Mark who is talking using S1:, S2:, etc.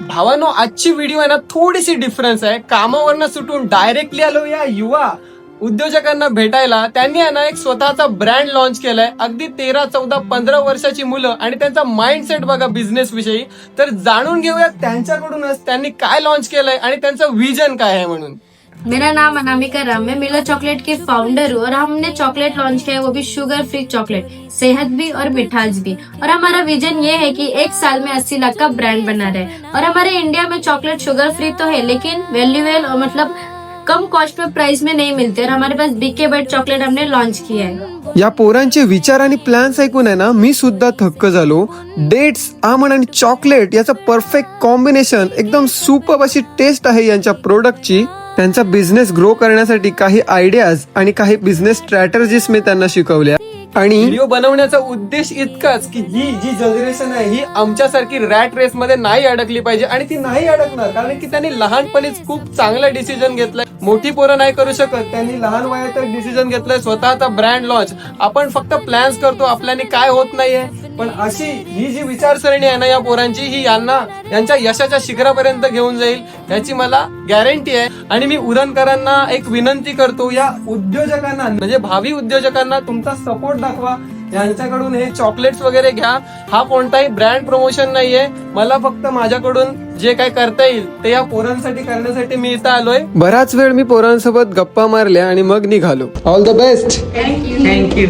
S1: भावानो, आजची व्हिडिओ आहे ना थोडीशी डिफरन्स आहे. कामावरनं सुटून डायरेक्टली आलो या युवा उद्योजकांना भेटायला. त्यांनी आहे ना एक स्वतःचा ब्रँड लॉन्च केलाय. अगदी 13, 14, 15 वर्षाची मुलं आणि त्यांचा माइंडसेट बघा बिझनेस विषयी. तर जाणून घेऊया त्यांच्याकडूनच त्यांनी काय लॉन्च केलंय आणि त्यांचं विजन काय आहे म्हणून.
S2: मेरा नाम अनामिका राम है, मिलो चॉकलेट के फाउंडर हूँ और हमने चॉकलेट लॉन्च किया है, वो भी शुगर फ्री चॉकलेट, सेहत भी और मिठास भी। और हमारा विजन ये है कि 1 साल में 80 लाख का ब्रांड बना रहे। और हमारे इंडिया में चॉकलेट शुगर फ्री तो है, लेकिन वैल्यूएबल और मतलब कम कॉस्ट में प्राइस में नहीं मिलते। और हमारे पास बीके बर्ड चॉकलेट हमने लॉन्च किया है।
S3: या पोरांचे विचार आणि प्लॅन्स ऐकून आहे ना मी सुद्धा थक्क झालो. डेट्स, आमंड आणि चॉकलेट याचं परफेक्ट कॉम्बिनेशन, एकदम सुपर्ब अशी टेस्ट आहे यांच्या प्रोडक्टची. त्यांचा बिझनेस ग्रो करण्यासाठी काही आयडियाज आणि काही बिझनेस स्ट्रॅटेजीज मी त्यांना शिकवल्या. आणि
S1: व्हिडिओ बनवण्याचा उद्देश इतकाच की ही जी जनरेशन आहे ही आमच्यासारखी रॅट रेस मध्ये नाही अडकली पाहिजे. आणि ती नाही अडकणार कारण की त्यांनी लहानपणीच खूप चांगला डिसिजन घेतलाय. मोठी पोरं नाही करू शकत, त्यांनी लहान वयातच डिसिजन घेतलाय स्वतःचा ब्रँड लॉन्च. आपण फक्त प्लॅन्स करतो, आपल्याने काय होत नाहीये. पण अशी ही जी विचारसरणी आहे ना या पोरांची, ही यांना यांच्या यशाच्या शिखरापर्यंत घेऊन जाईल याची मला गॅरंटी आहे. आणि मी उरणकरांना एक विनंती करतो, या उद्योजकांना म्हणजे भावी उद्योजकांना तुमचा सपोर्ट दाखवा. यांच्याकडून हे चॉकलेट्स वगैरे घ्या. हा कोणताही ब्रँड प्रमोशन नाहीये. मला फक्त माझ्याकडून जे काय करता येईल ते या पोरांसाठी करण्यासाठी मी इथं आलोय.
S3: बराच वेळ मी पोरांसोबत गप्पा मारल्या आणि मग निघालो. All the best.
S2: थँक्यू.